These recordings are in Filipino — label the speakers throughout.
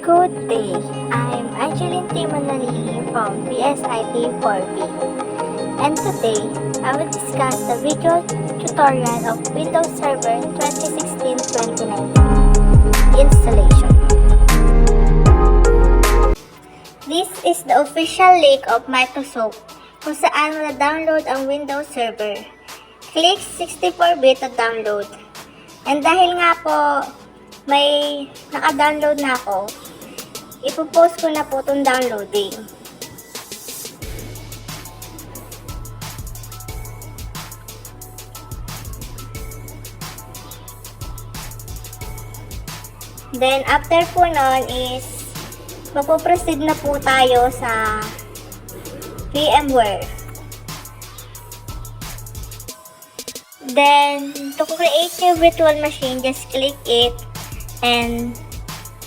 Speaker 1: Good day, I'm Angeline T. Manalili from PSIT 4B, and today I will discuss the video tutorial of Windows Server 2016-2019 installation. This is the official link of Microsoft kung saan na-download ang Windows Server. Click 64-bit to download. And dahil nga po may naka-download na ako, ipopost ko na po itong downloading. Then, after po nun is, magpo-proceed na po tayo sa VMware. Then, to create your virtual machine, just click it and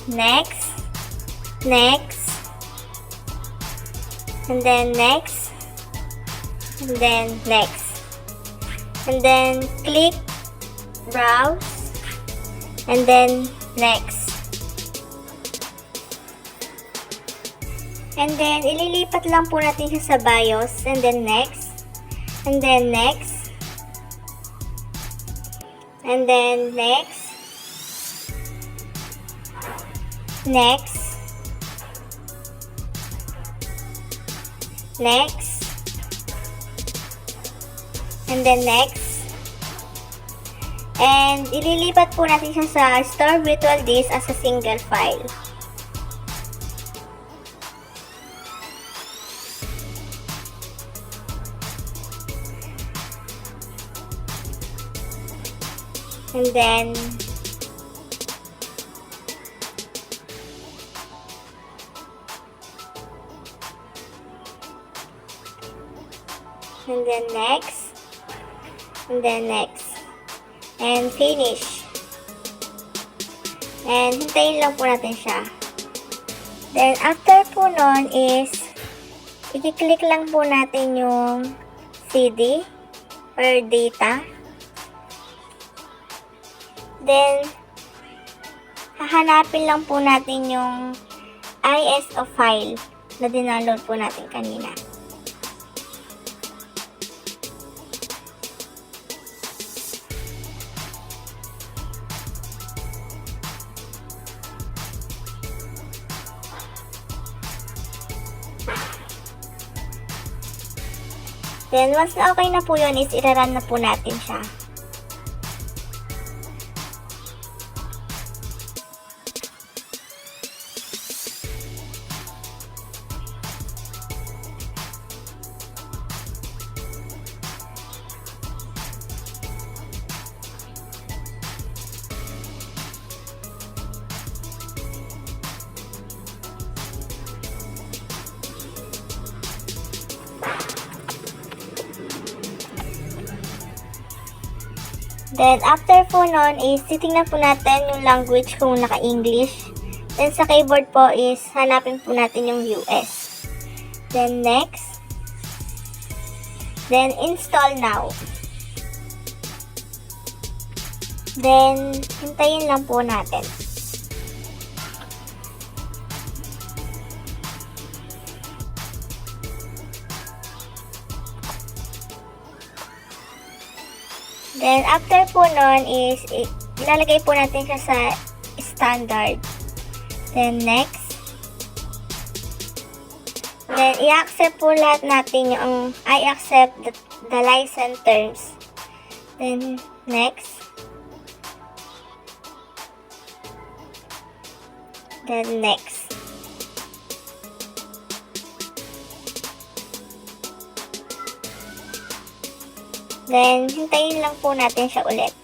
Speaker 1: next, and then next, and then next, and then click browse, and then next, and then ililipat lang po natin siya sa BIOS, and then next, and then next, and then next, next, next, and then next, and ililipat po natin siya sa Store Virtual Disk as a single file. And then next, and then next, and finish. And hintayin lang po natin siya. Then after po nun is i-click lang po natin yung CD or data. Then hahanapin lang po natin yung ISO file na dinaload po natin kanina. Then, once na okay na po yun, is iraran na po natin siya. Then, after po nun is, titingnan po natin yung language kung naka-English. Then, sa keyboard po is, hanapin po natin yung US. Then, next. Then, install now. Then, hintayin lang po natin. Then, after po nun is, ilalagay po natin siya sa standard. Then, next. Then, i-accept po lahat natin yung, I accept the license terms. Then, next. Then, next. Then, hintayin lang po natin siya ulit.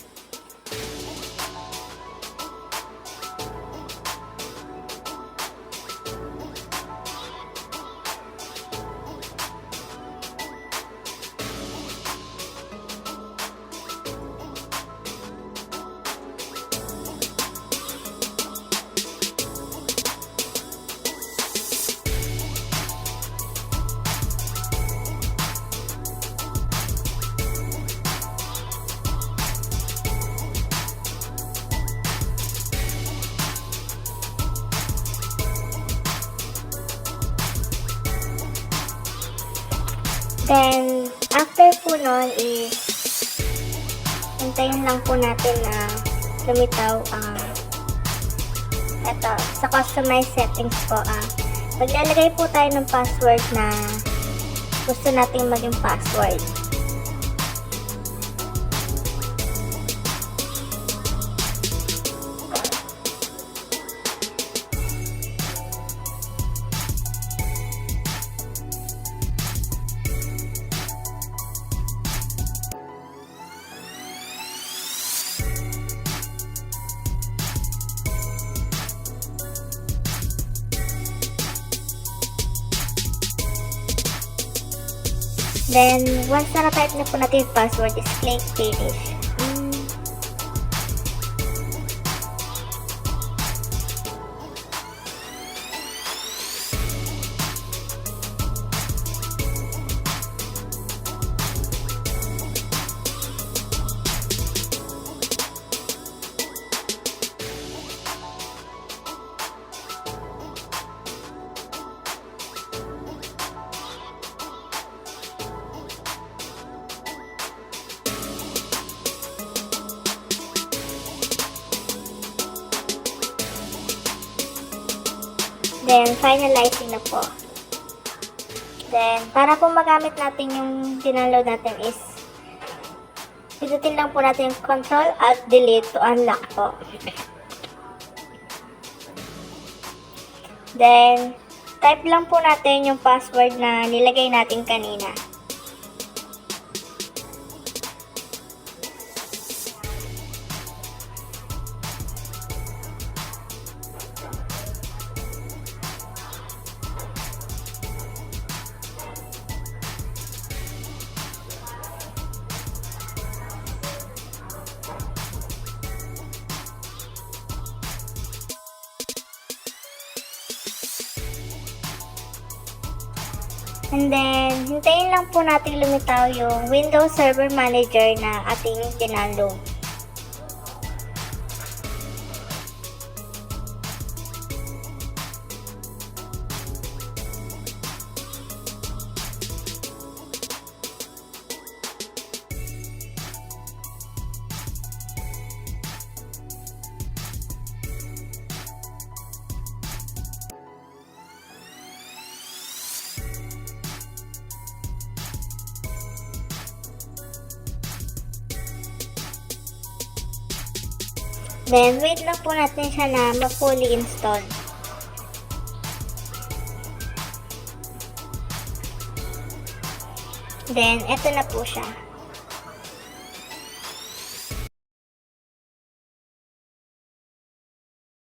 Speaker 1: Then, after po nun is, hintayin lang po natin na lumitaw ang ito, sa customize settings po. Maglalagay po tayo ng password na gusto nating maging password. Then, once na na-type na po natin yung password, is click finish. Then, finalizing na po. Then, para po magamit natin yung dinaload natin is, pindutin lang po natin yung Ctrl-Alt-Delete to unlock po. Then, type lang po natin yung password na nilagay natin kanina. And then, hintayin lang po natin lumitaw yung Windows Server Manager na ating dinaload. Then, wait lang po natin siya na ma-fully install. Then, eto na po siya.